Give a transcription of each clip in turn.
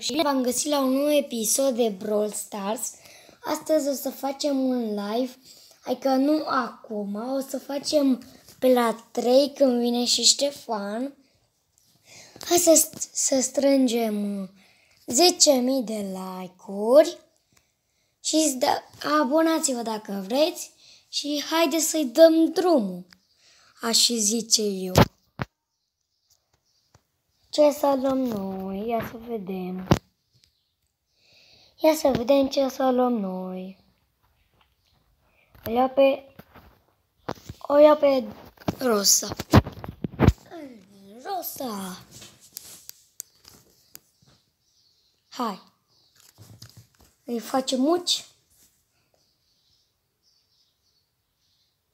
Și v-am găsit la un nou episod de Brawl Stars. Astăzi o să facem un live, adică nu acum, o să facem pe la 3 când vine și Ștefan. Hai să strângem 10.000 de like-uri și abonați-vă dacă vreți și haideți să-i dăm drumul, aș zice eu. Ce să luăm noi? Ia să vedem. Ia să vedem ce să luăm noi. O iau pe Rosa. Rosa. Hai. Îi facem muci.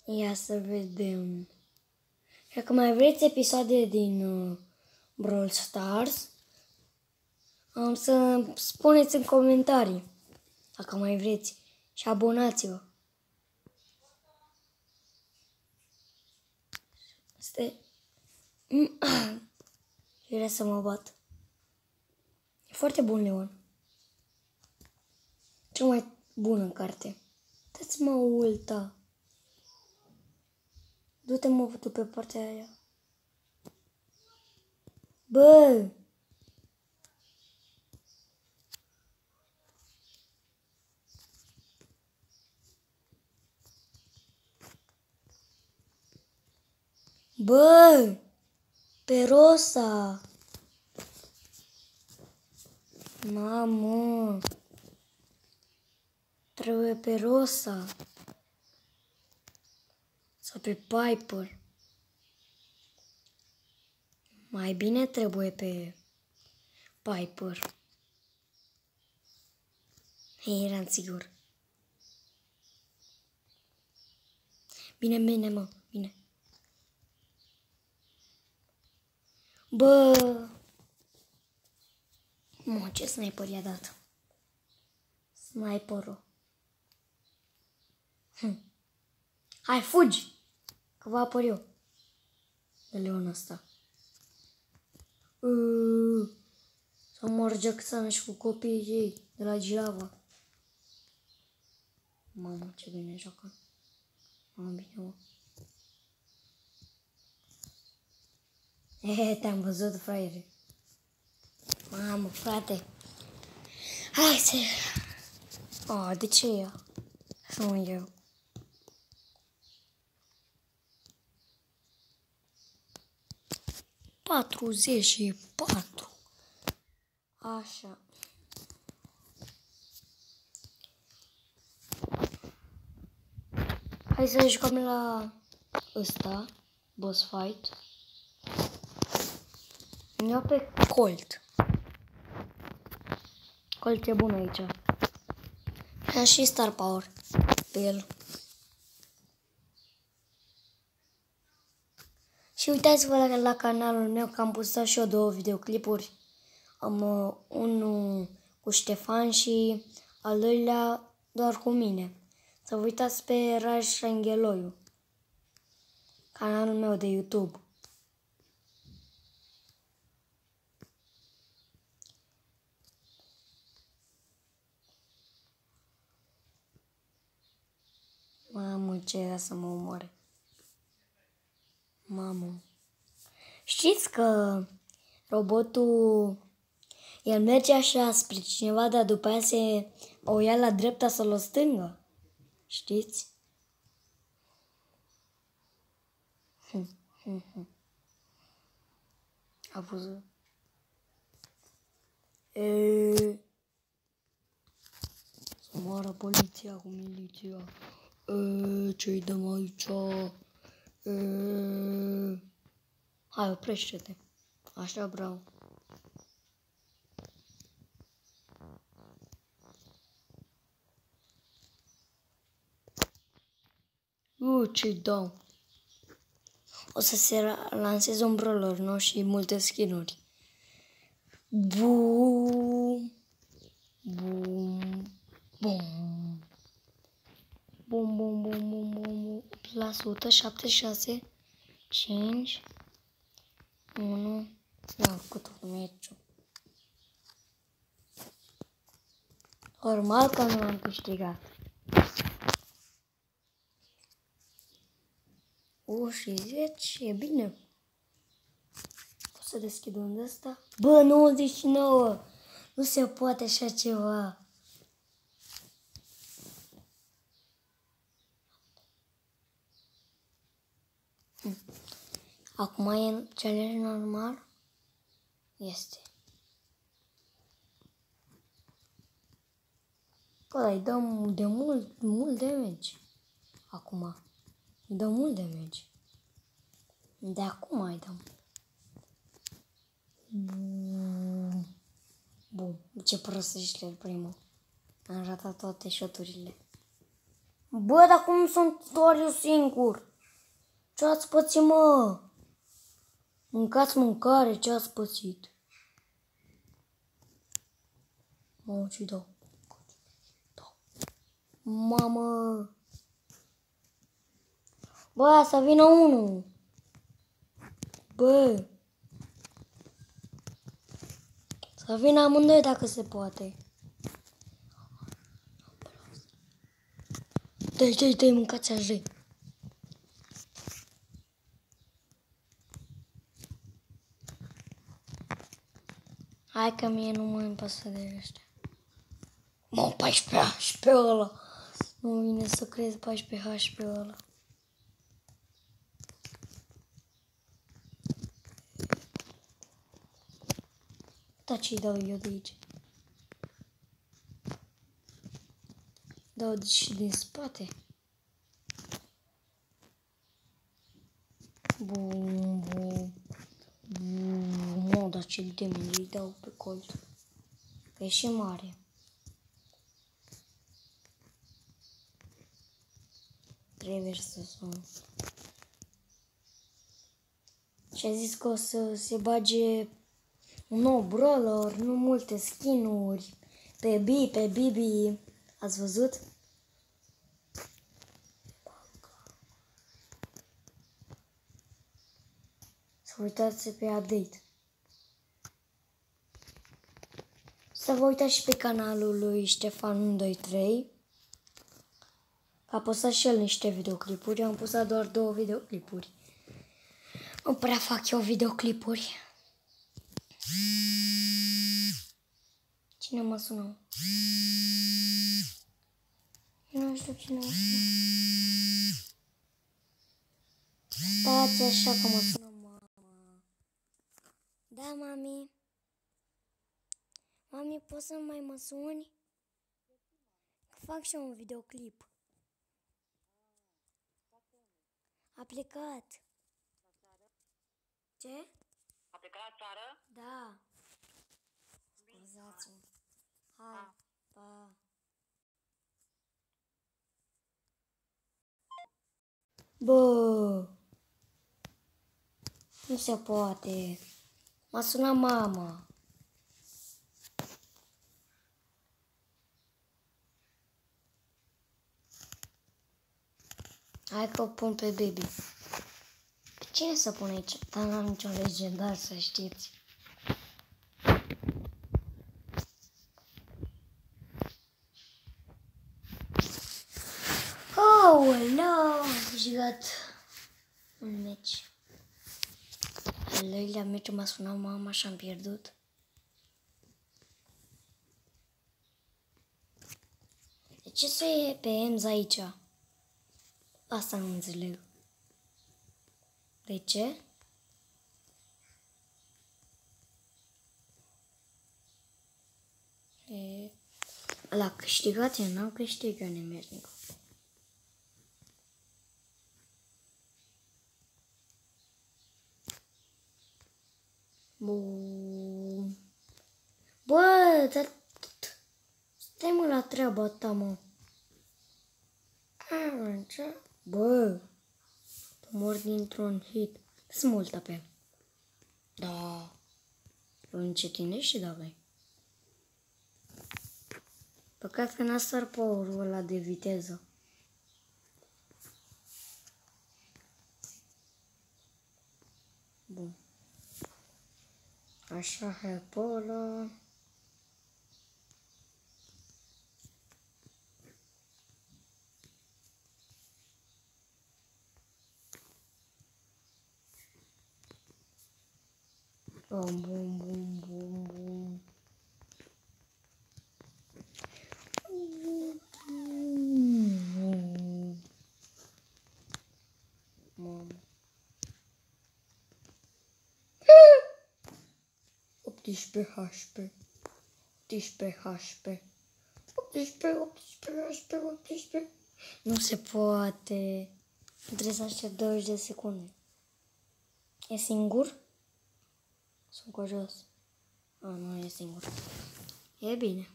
Ia să vedem. Dacă mai vreți episoade din Brawl Stars, am să spuneți în comentarii dacă mai vreți și abonați-vă. Vrea să mă bat. E foarte bun, Leon. Cea mai bună carte. Dați-mă ulta. Du-te, mă, tu pe partea aia. Bă! Bă! Pe Rosa! Mamă! Trebuie pe Rosa. Sau pe Piper. Mai bine trebuie pe Piper. Eram sigur. Bine, bine, mă, bine. Bă! Mă, ce sniper i-a dat? Sniperul. Hai, fugi! Că vă apăr eu. De Leon ăsta. Să mor Jackson și cu copiii ei de la Gilava. Mamă, ce bine joacă. Mamă, bine, mă. Te-am văzut, fraiere. Mamă, frate. Hai să... de ce ea? Nu eu. ...44. Așa. Hai să jucăm la ăsta, boss fight. Îmi iau pe Colt. Colt e bun aici. Am și Star Power pe el. Și uitați-vă la canalul meu că am postat și eu 2 videoclipuri. Am unul cu Ștefan și al doilea doar cu mine. Să vă uitați pe Raj Angheloiu, canalul meu de YouTube. Mamă, ce era să mă omoare. Mamă. Știți că robotul, el merge așa spre cineva, dar după aia se o ia la dreapta sau la stângă? Știți? A văzut? Să moară poliția cu miliția. Ce-i dăm aici? Hai, oprește-te. Așa vreau. Ce-i dau? O să se lanseze un brawler nou și multe skin-uri. Bum! Bum! Bum! Bum, bum, bum, bum, bum, la 176, 5, 1, n-am făcut-o cu meciul. Normal că nu am câștigat. Și 10, e bine. Pot să deschid unde ăsta? Bă, 99! Nu se poate așa ceva. Acum e challenge normal? Este. Că îi dăm de mult damage. Acum. Îi dăm mult damage. De acum îi dăm. Bun. Ce prost ești el primul. Am ratat toate șoturile. Bă, dar cum sunt doar eu singur? Ce ați pățit, mă? Mâncați mâncare, ce ați pățit? Mă, ce dau? Mamă! Bă, să vină unul! Bă! Să vină amândoi dacă se poate. Dă-i, mâncați așa. Hai că mie nu mă pasă de ăștia. Mă, 14 HP ăla. Nu vine să crezi 14 HP ăla. Da, ce-i dau eu de aici? Dau și din spate. Bum, bum. Mă, dar ce damage îi dau pe colt. Că e și mare. Trebuie să sun. Și a zis că o să se bage un nou brawler, nu multe skin-uri. Pe Bibi. Ați văzut? Să uitați pe update. Să vă uitați și pe canalul lui Ștefan 123. A postat și el niște videoclipuri. Am postat doar 2 videoclipuri. Nu prea fac eu videoclipuri. Cine mă sună? Nu știu cine mă sună. Stați așa că mă sună mama. Da, mami. Mami, poți să mai mă suni? Fac și eu un videoclip. A plecat. Ce? A plecat la țară? Da. Scuzați-mă. Hai, pa. Bă, nu se poate. M-a sunat mama. Hai că o pun pe Baby. Pe cine să pun aici? Dar n-am niciun legendar, să știți. Aoleu, am câștigat un meci. Al doilea meci m-a sunat mama și am pierdut. De ce să e pe Ems aici? Asta nu înțeleg. De ce? L-a câștigat, eu n-am câștigat nemernic. Bun. Bă, dar stai mă la treaba ta, mă. Bă, mor dintr-un hit. Sunt multă pe. Da. Îl încetinești dacă e. Păcat că n-a sar power-ul ăla de viteză. Bun. Așa, hai pe ăla. Bum, bum, bum, bum, bum. Mamă. 18 HP. 18 HP. 18. Nu se poate. Trebuie să aștept 20 de secunde. E singur? Sunt cu jos. A, nu e singur. E bine.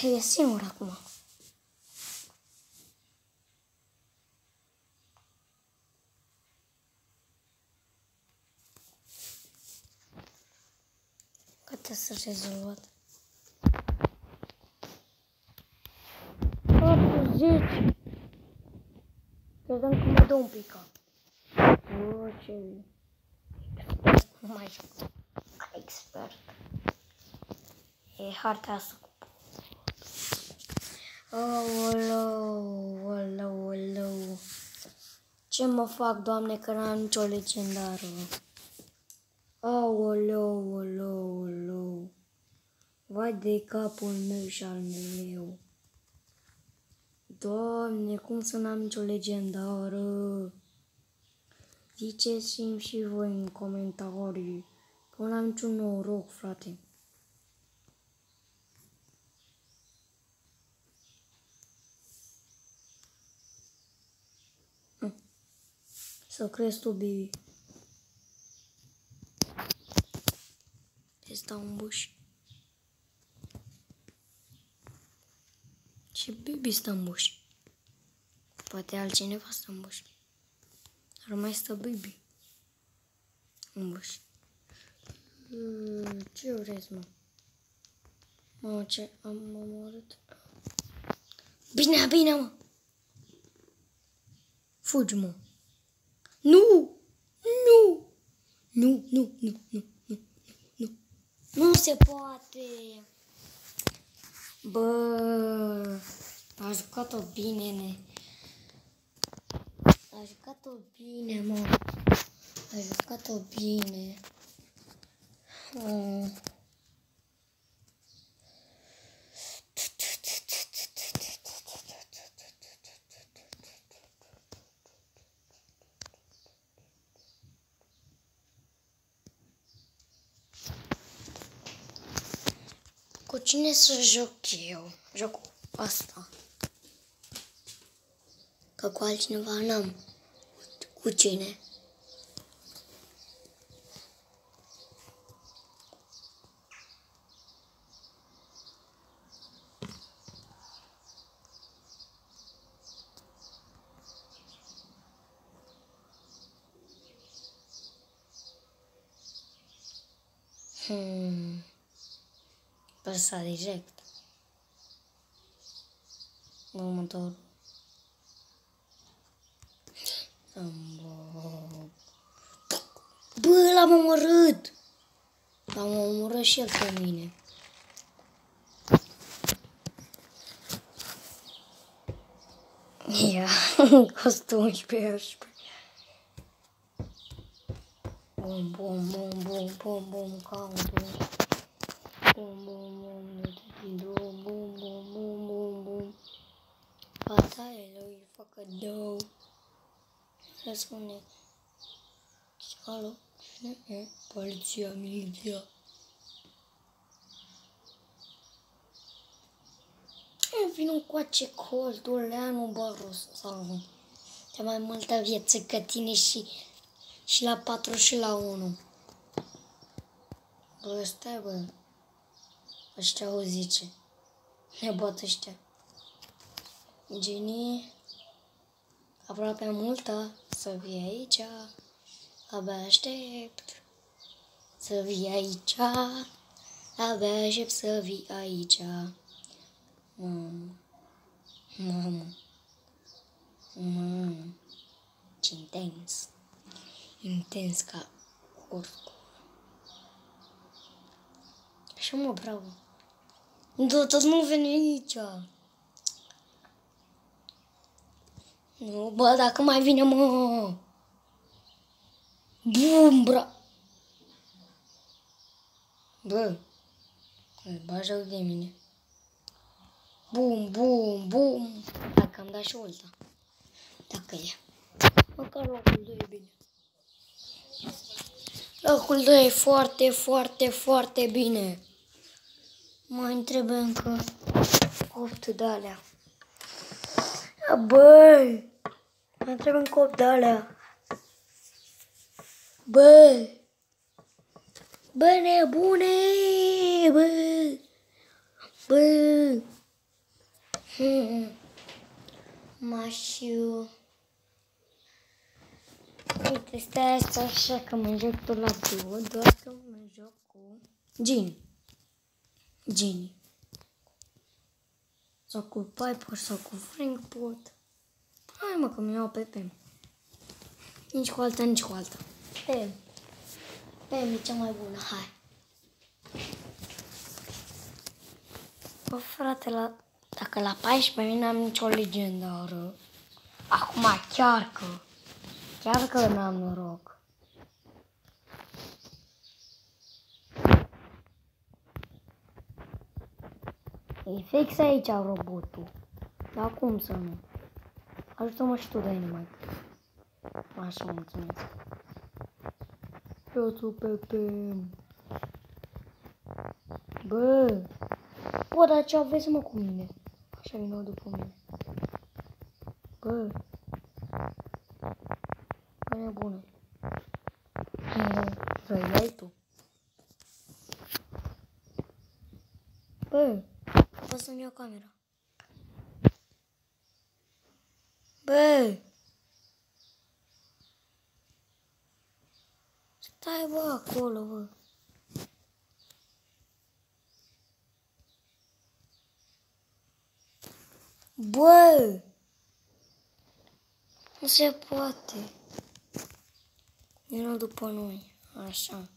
E singur acum. Gata să rezolvat. 40. Credeam că mă dă un pic. Ce... Nu mai joc. Expert. E harta asta cu... Oleu. Ce mă fac, Doamne, că n-am nicio legendară? Oleu. Vai de capul meu și al meu. Doamne, cum să n-am nicio legendară? Ziceți-mi și voi în comentarii că nu am niciun noroc, frate. Să crezi tu, Bibi. Te stau în buș. Și Bibi stă în buș. Poate altcineva stă în buș. Dar mai stă Bibi în buș. Ce vreți, mă? Mă, ce am omorât? Bine, mă! Fugi, mă! Nu! Nu se poate! Bă, a jucat-o bine, A jucat-o bine, mă. A jucat-o bine. Cu cine să joc eu? Jocul asta. Că cu altcineva n-am. Cu cine? Păsa direct. Următorul. Bă, l-am omorât! L-am omorât și el pe mine. Ia, costă 11 HP. Bum, countul. Bum. Bataie lui facă două. Răspunde. Alo? Cine e? Poliția, miliția. Vino încoace, Coltuleanu Băruțanu. Te mai multă viață ca tine și la 4 și la 1. Bă, stai, bă. Ăștia o zice. Ne bat ăștia. Genie. Aproape multă. Să vii aici. Abia aștept. Să vii aici. Abia aștept să vii aici. Mamă. Ce intens. Intens ca oricum. Așa, mă, bravo. Da, tot nu veni aici. Nu, bă, dacă mai vine, mă. Bum, bra. Bă, îl bagi rău de mine. Bum, bum, bum. Dacă am dat și ulta. Dacă e. Măcar locul 2 e bine. Locul 2 e foarte, foarte, foarte bine. Mai trebuie încă 8 de alea. Băi! Mai trebuie încă 8 de alea. Bă! Bă, nebune! Bă! Bă! Mașiu. Uite, stai asta așa că mă joc tot la duo, doar că mă joc cu Ginny. Ginny. Sau cu Piper sau cu Frank pot. Hai mă că mi iau pe Pam. Nici cu alta, nici cu alta. Pam. Pam e cea mai bună, hai. Bă, frate, dacă la 14 n-am nicio legendară, acum chiar că n-am noroc. E fix aici robotul. Dar cum să nu? Ajută-mă și tu, Dynamite. Așa, mulțumesc. Eu pe Pam. Bă, dar ce aveți mă cu mine? Așa vină după mine. Bă nebune. Vrei tu? Bă, pot să-mi iau camera. Bă! Stai, bă, acolo, bă. Bă! Nu se poate. Vină după noi, așa.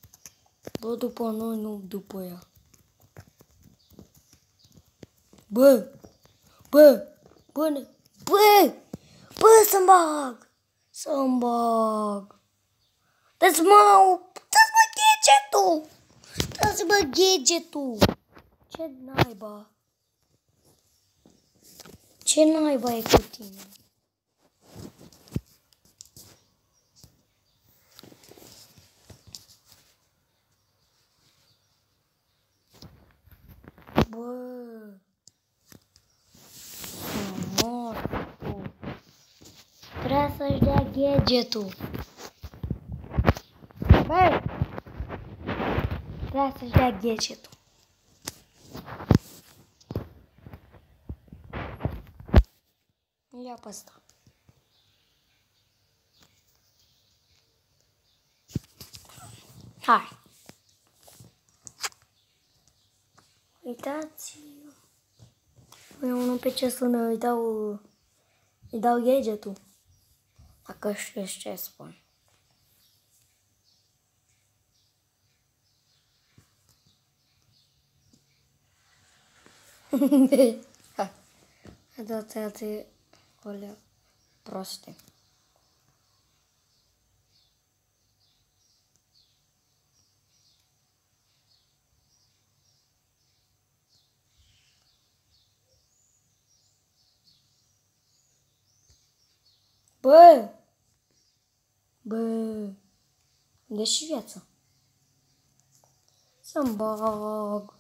Bă, după noi, nu după ea. Bă! Să-mi bag! Dați-mă gadgetul! Dați-mă gadgetul! Ce naiba? Ce naiba e cu tine? Bă! Mortul! Trebuie să-și dea gadgetul! Bă! Trebuie să-și dea gadgetul! Ia pe ăsta. Hai! Uitați! Eu nu pe ce sună, îi dau gadgetul. Dacă știți ce spun. Hai. Dați alea proste. Bă! Unde-și și viața? Să-mi bag.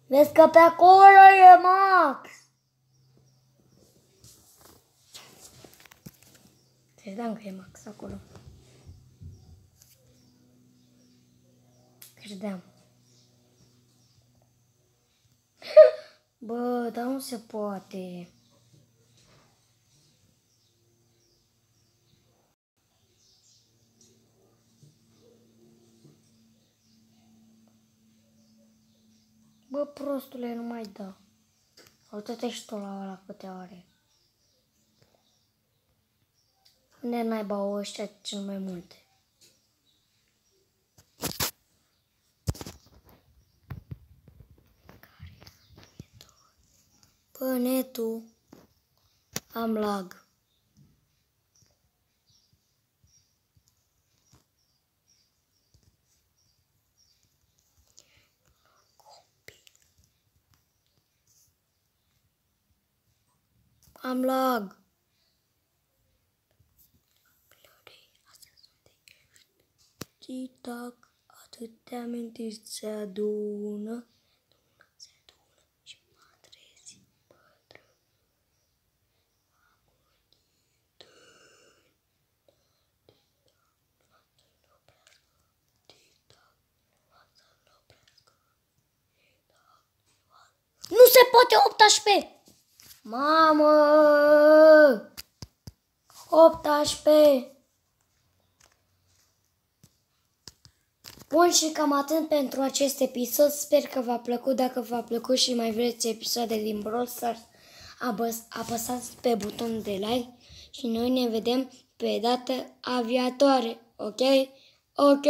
Vezi că pe acolo e Max. Credeam că e Max acolo. Credeam. Bă, dar nu se poate. Bă, prostule, nu mai da. Uite-te și tu la ăla câte are. Unde naiba au ăștia cel mai multe? Bă, netul. Am lag. Am lag. Tic-tac, atâtea amintiri se adună. Se adună și mă trezi bătrân. Nu se poate 18! Mamă! 18! Bun, și cam atât pentru acest episod. Sper că v-a plăcut. Dacă v-a plăcut și mai vreți episoade din Brawl Stars, apăsați pe butonul de like și noi ne vedem pe data viitoare. Ok? Ok!